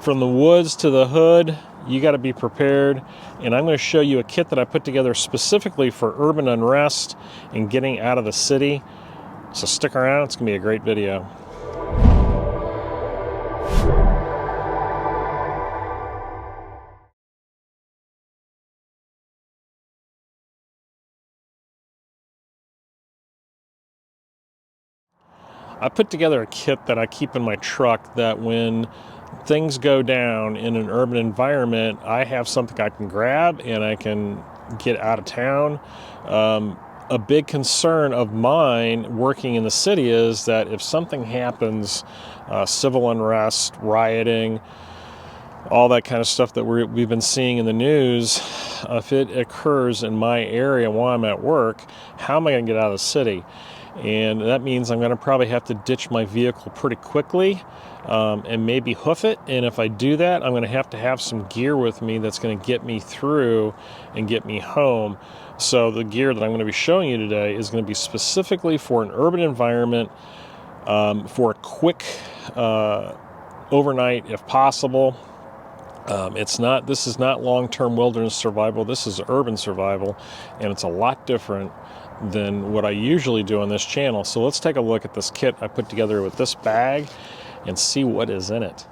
From the woods to the hood, you got to be prepared. And I'm going to show you a kit that I put together specifically for urban unrest and getting out of the city. So stick around, it's going to be a great video. I put together a kit that I keep in my truck that when things go down in an urban environment, I have something I can grab and I can get out of town. A big concern of mine working in the city is that if something happens, civil unrest, rioting, all that kind of stuff that we've been seeing in the news, if it occurs in my area while I'm at work, how am I going to get out of the city? And that means I'm going to probably have to ditch my vehicle pretty quickly and maybe hoof it. And if I do that, I'm going to have some gear with me that's going to get me through and get me home. So the gear that I'm going to be showing you today is going to be specifically for an urban environment, for a quick overnight if possible. This is not long-term wilderness survival. This is urban survival, and it's a lot different than what I usually do on this channel. So let's take a look at this kit I put together with this bag and see what is in it.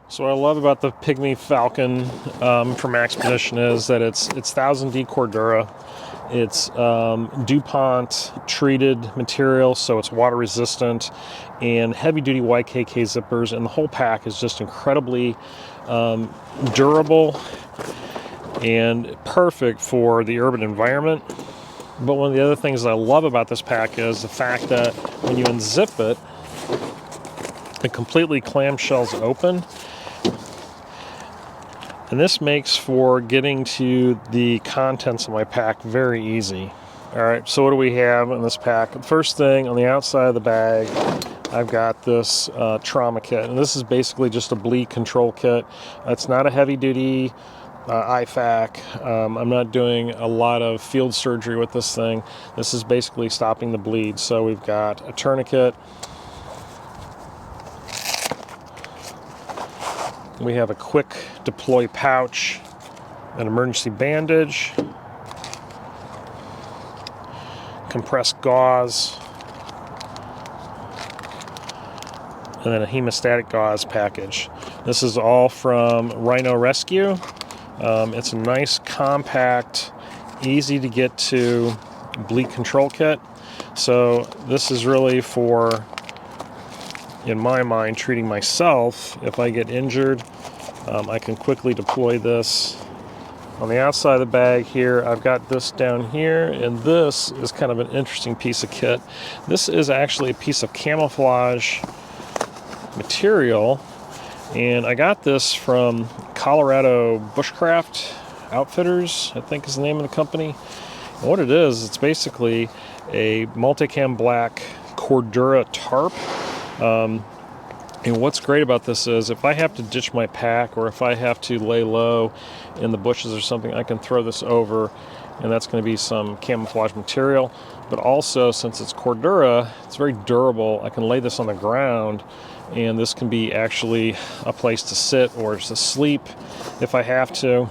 So what I love about the Pygmy Falcon from Maxpedition is that it's 1000D Cordura. It's DuPont treated material, so it's water resistant, and heavy duty YKK zippers, and the whole pack is just incredibly durable and perfect for the urban environment. But one of the other things I love about this pack is the fact that when you unzip it, it completely clamshells open. And this makes for getting to the contents of my pack very easy. All right, so what do we have in this pack? The first thing on the outside of the bag, I've got this trauma kit. And this is basically just a bleed control kit. It's not a heavy-duty IFAK. I'm not doing a lot of field surgery with this thing. This is basically stopping the bleed. So we've got a tourniquet. We have a quick deploy pouch, an emergency bandage, compressed gauze, and then a hemostatic gauze package. This is all from Rhino Rescue. It's a nice, compact, easy to get to bleed control kit. So this is really for, in my mind, treating myself. If I get injured, I can quickly deploy this. On the outside of the bag here, I've got this down here, and this is kind of an interesting piece of kit. This is actually a piece of camouflage material, and I got this from Colorado Bushcraft Outfitters, I think is the name of the company. And what it is, it's basically a multicam black Cordura tarp. And what's great about this is if I have to ditch my pack or if I have to lay low in the bushes or something, I can throw this over, and that's going to be some camouflage material. But also, since it's Cordura, it's very durable. I can lay this on the ground, and this can be actually a place to sit or to sleep if I have to.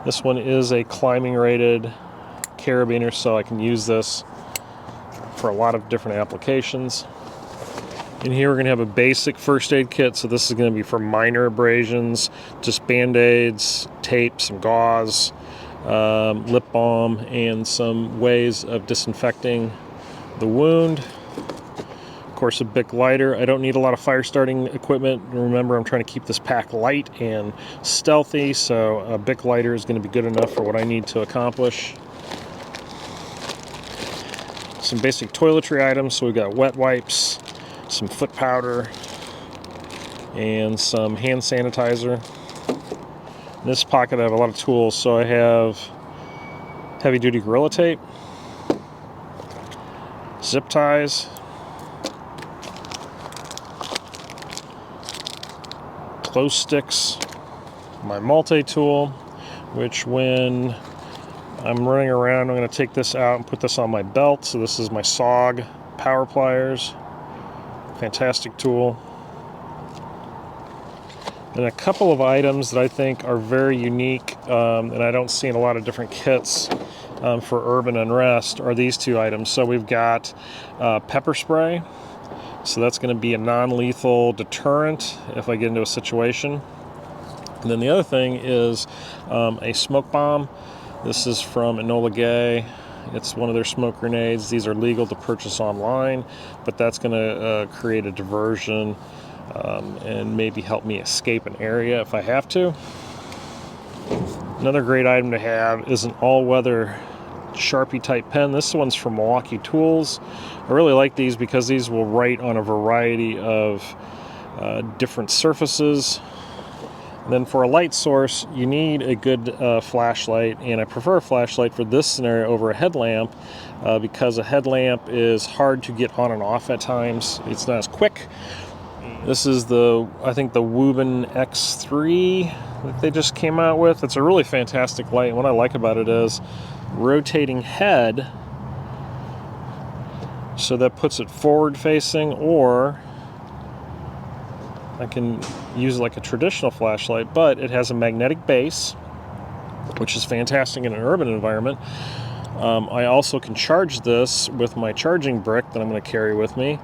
This one is a climbing rated carabiner, so I can use this for a lot of different applications. In here we're going to have a basic first aid kit, so this is going to be for minor abrasions, just band-aids, tape, some gauze, lip balm, and some ways of disinfecting the wound. Of course, a Bic lighter. I don't need a lot of fire starting equipment. Remember, I'm trying to keep this pack light and stealthy, so a Bic lighter is going to be good enough for what I need to accomplish. Some basic toiletry items, so we've got wet wipes, some foot powder, and some hand sanitizer. In this pocket I have a lot of tools, so I have heavy duty Gorilla Tape, zip ties, close sticks, my multi-tool, which when I'm running around. I'm going to take this out and put this on my belt. So this is my SOG power pliers. Fantastic tool. And a couple of items that I think are very unique and I don't see in a lot of different kits for urban unrest are these two items. So we've got pepper spray. So that's going to be a non-lethal deterrent if I get into a situation. And then the other thing is a smoke bomb. This is from Enola Gay. It's one of their smoke grenades. These are legal to purchase online, but that's going to create a diversion and maybe help me escape an area if I have to. Another great item to have is an all-weather Sharpie type pen. This one's from Milwaukee Tools. I really like these because these will write on a variety of different surfaces. And then for a light source, you need a good flashlight, and I prefer a flashlight for this scenario over a headlamp because a headlamp is hard to get on and off at times. It's not as quick. This is I think the Wuben X3 that they just came out with. It's a really fantastic light. And what I like about it is rotating head, so that puts it forward facing, or I can use it like a traditional flashlight, but it has a magnetic base, which is fantastic in an urban environment. I also can charge this with my charging brick that I'm going to carry with me,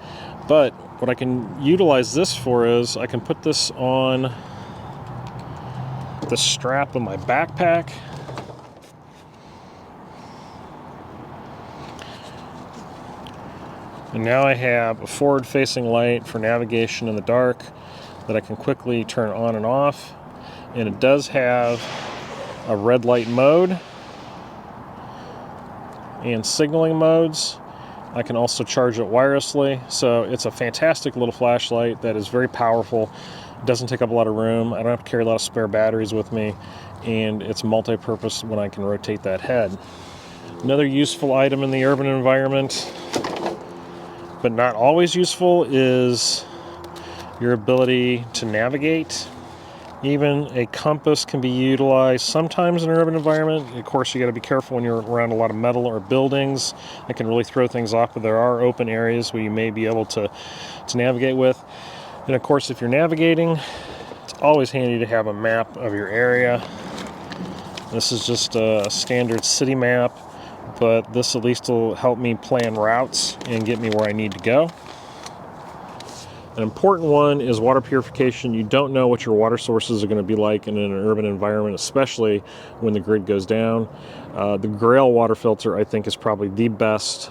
but what I can utilize this for is I can put this on the strap of my backpack. And now I have a forward-facing light for navigation in the dark that I can quickly turn on and off. And it does have a red light mode and signaling modes. I can also charge it wirelessly. So it's a fantastic little flashlight that is very powerful. It doesn't take up a lot of room. I don't have to carry a lot of spare batteries with me. And it's multi-purpose when I can rotate that head. Another useful item in the urban environment, but not always useful, is your ability to navigate. Even a compass can be utilized sometimes in an urban environment. Of course, you got to be careful when you're around a lot of metal or buildings. It can really throw things off, but there are open areas where you may be able to navigate with. And of course, if you're navigating, it's always handy to have a map of your area. This is just a standard city map, but this at least will help me plan routes and get me where I need to go. An important one is water purification. You don't know what your water sources are going to be like in an urban environment, especially when the grid goes down. The Grayl water filter, I think, is probably the best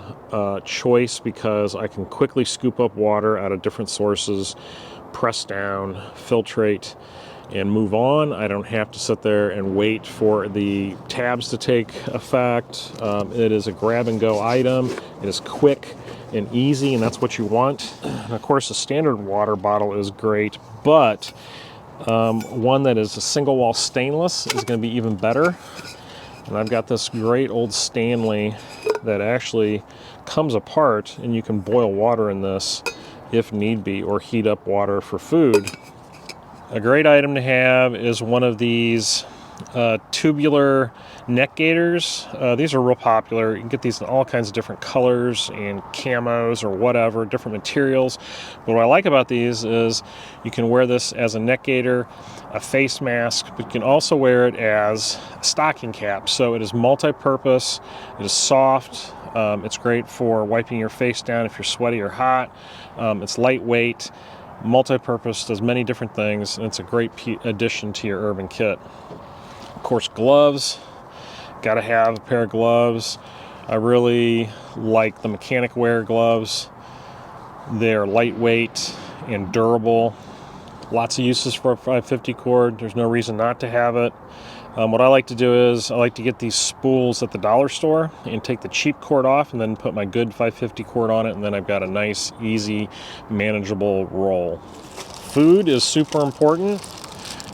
choice because I can quickly scoop up water out of different sources, press down, filtrate, and move on. I don't have to sit there and wait for the tabs to take effect. It is a grab-and-go item. It is quick and easy, and that's what you want. And of course, a standard water bottle is great, but one that is a single wall stainless is going to be even better. And I've got this great old Stanley that actually comes apart, and you can boil water in this if need be, or heat up water for food. A great item to have is one of these tubular neck gaiters. These are real popular. You can get these in all kinds of different colors and camos or whatever, different materials. But what I like about these is you can wear this as a neck gaiter, a face mask, but you can also wear it as a stocking cap. So it is multi-purpose, it is soft, it's great for wiping your face down if you're sweaty or hot. It's lightweight, multi-purpose, does many different things, and it's a great addition to your urban kit. Of course, gloves. Got to have a pair of gloves. I really like the mechanic wear gloves. They're lightweight and durable. Lots of uses for a 550 cord. There's no reason not to have it. What I like to do is I like to get these spools at the dollar store and take the cheap cord off and then put my good 550 cord on it, and then I've got a nice, easy, manageable roll. Food is super important,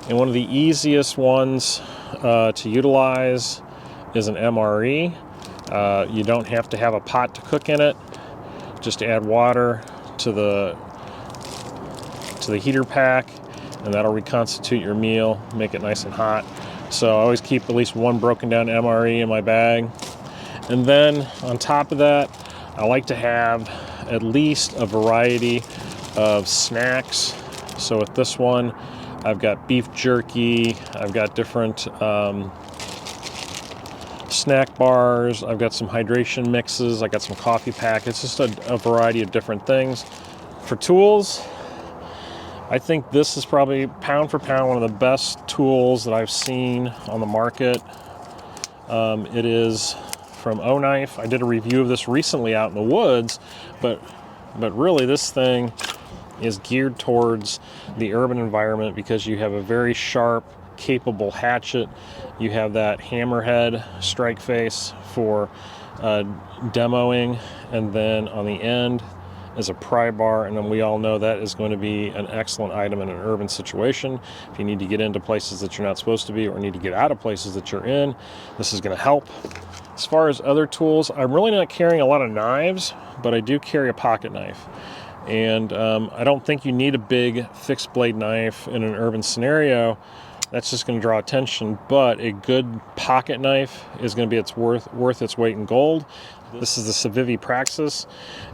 and one of the easiest ones to utilize is an MRE. You don't have to have a pot to cook in it. Just add water to the heater pack, and that'll reconstitute your meal, make it nice and hot. So I always keep at least one broken down MRE in my bag. And then on top of that, I like to have at least a variety of snacks. So with this one, I've got beef jerky, I've got different snack bars, I've got some hydration mixes, I got some coffee packets, just a variety of different things. For tools, I think this is probably pound for pound one of the best tools that I've seen on the market. It is from O-Knife. I did a review of this recently out in the woods, but really this thing is geared towards the urban environment because you have a very sharp, capable hatchet. You have that hammerhead strike face for demoing, and then on the end is a pry bar, and then we all know that is going to be an excellent item in an urban situation. If you need to get into places that you're not supposed to be or need to get out of places that you're in, this is going to help. As far as other tools, I'm really not carrying a lot of knives, but I do carry a pocket knife. And I don't think you need a big fixed blade knife in an urban scenario. That's just going to draw attention, but a good pocket knife is going to be worth its weight in gold. This is the Civivi Praxis.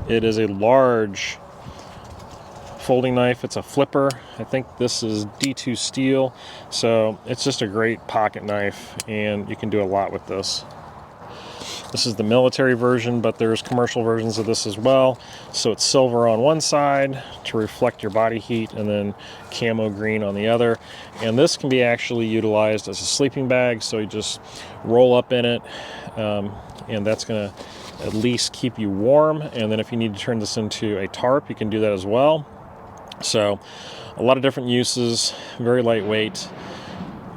It is a large folding knife. It's a flipper. I think this is D2 steel, so it's just a great pocket knife, and you can do a lot with this. This is the military version, but there's commercial versions of this as well. So it's silver on one side to reflect your body heat, and then camo green on the other. And this can be actually utilized as a sleeping bag, so you just roll up in it, and that's going to at least keep you warm. And then if you need to turn this into a tarp, you can do that as well. So a lot of different uses, very lightweight.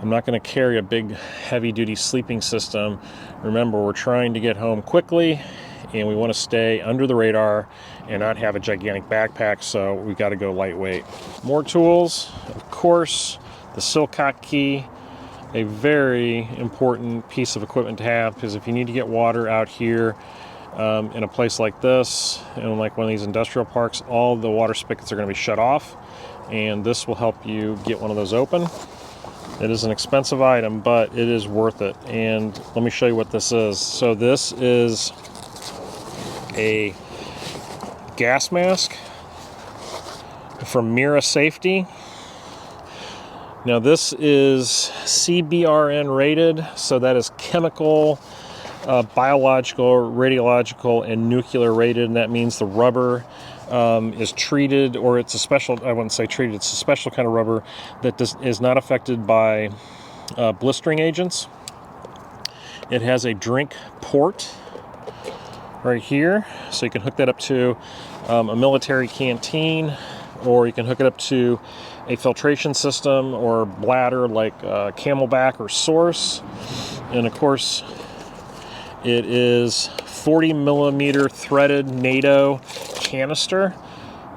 I'm not going to carry a big heavy-duty sleeping system. Remember, we're trying to get home quickly, and we want to stay under the radar and not have a gigantic backpack, so we got to go lightweight. More tools, of course, the Silcock key, a very important piece of equipment to have, because if you need to get water out here in a place like this, in like one of these industrial parks, all the water spigots are going to be shut off, and this will help you get one of those open. It is an expensive item, but it is worth it. And let me show you what this is. So this is a gas mask from Mira Safety. Now this is CBRN rated, so that is chemical, biological, radiological, and nuclear rated, and that means the rubber is treated, or it's a special, I wouldn't say treated, it's a special kind of rubber that is not affected by blistering agents. It has a drink port right here, so you can hook that up to a military canteen, or you can hook it up to a filtration system or bladder like Camelback or Source. And of course, it is 40 millimeter threaded NATO canister,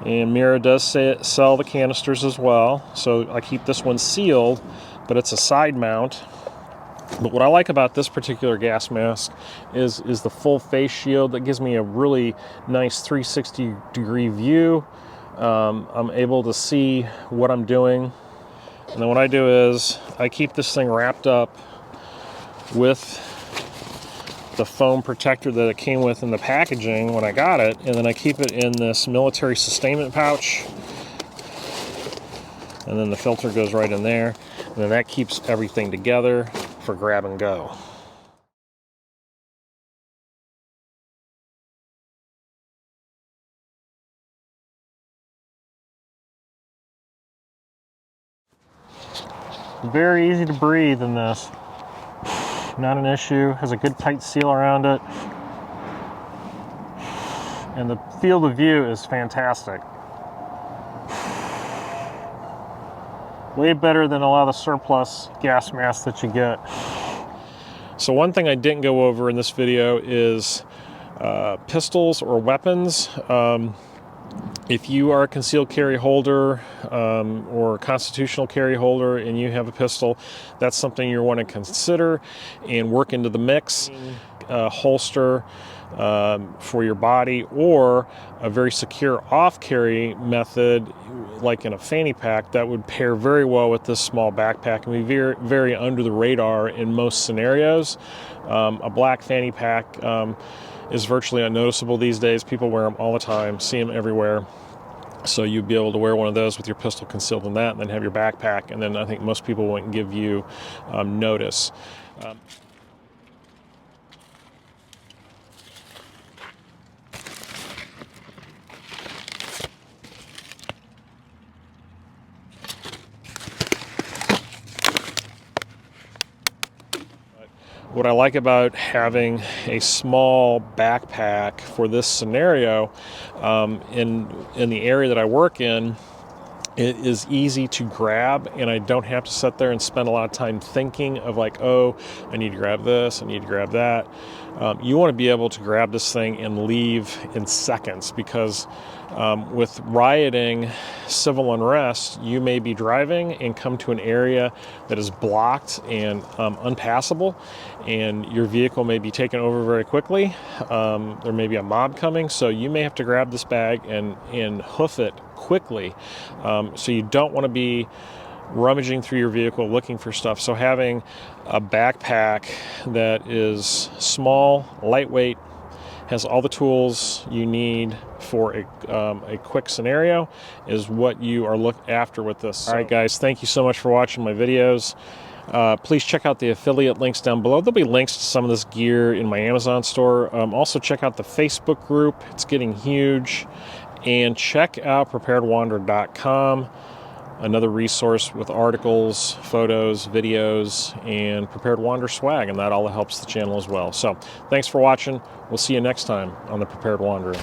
and Mira does sell the canisters as well, so I keep this one sealed, but it's a side mount. But what I like about this particular gas mask is the full face shield that gives me a really nice 360 degree view. I'm able to see what I'm doing, and then what I do is I keep this thing wrapped up with the foam protector that it came with in the packaging when I got it, and then I keep it in this military sustainment pouch, and then the filter goes right in there, and then that keeps everything together for grab and go. Very easy to breathe in this. Not an issue, has a good tight seal around it, and the field of view is fantastic. Way better than a lot of the surplus gas masks that you get. So one thing I didn't go over in this video is pistols or weapons. If you are a concealed carry holder or a constitutional carry holder and you have a pistol, that's something you want to consider and work into the mix. holster for your body, or a very secure off-carry method like in a fanny pack that would pair very well with this small backpack and be very, very under the radar in most scenarios. A black fanny pack is virtually unnoticeable these days. People wear them all the time, see them everywhere. So you'd be able to wear one of those with your pistol concealed in that, and then have your backpack, and then I think most people wouldn't give you notice. What I like about having a small backpack for this scenario, in the area that I work in, it is easy to grab, and I don't have to sit there and spend a lot of time thinking of like, oh, I need to grab this, I need to grab that. You want to be able to grab this thing and leave in seconds, because with rioting, civil unrest, you may be driving and come to an area that is blocked and unpassable, and your vehicle may be taken over very quickly. There may be a mob coming, so you may have to grab this bag and hoof it quickly. So you don't want to be rummaging through your vehicle looking for stuff. So having a backpack that is small, lightweight, has all the tools you need for a quick scenario is what you are after with this. All right, guys, thank you so much for watching my videos. Please check out the affiliate links down below. There'll be links to some of this gear in my Amazon store. Also check out the Facebook group. It's getting huge. And check out preparedwanderer.com, another resource with articles, photos, videos, and Prepared Wanderer swag, and that all helps the channel as well. So thanks for watching. We'll see you next time on the Prepared Wanderer.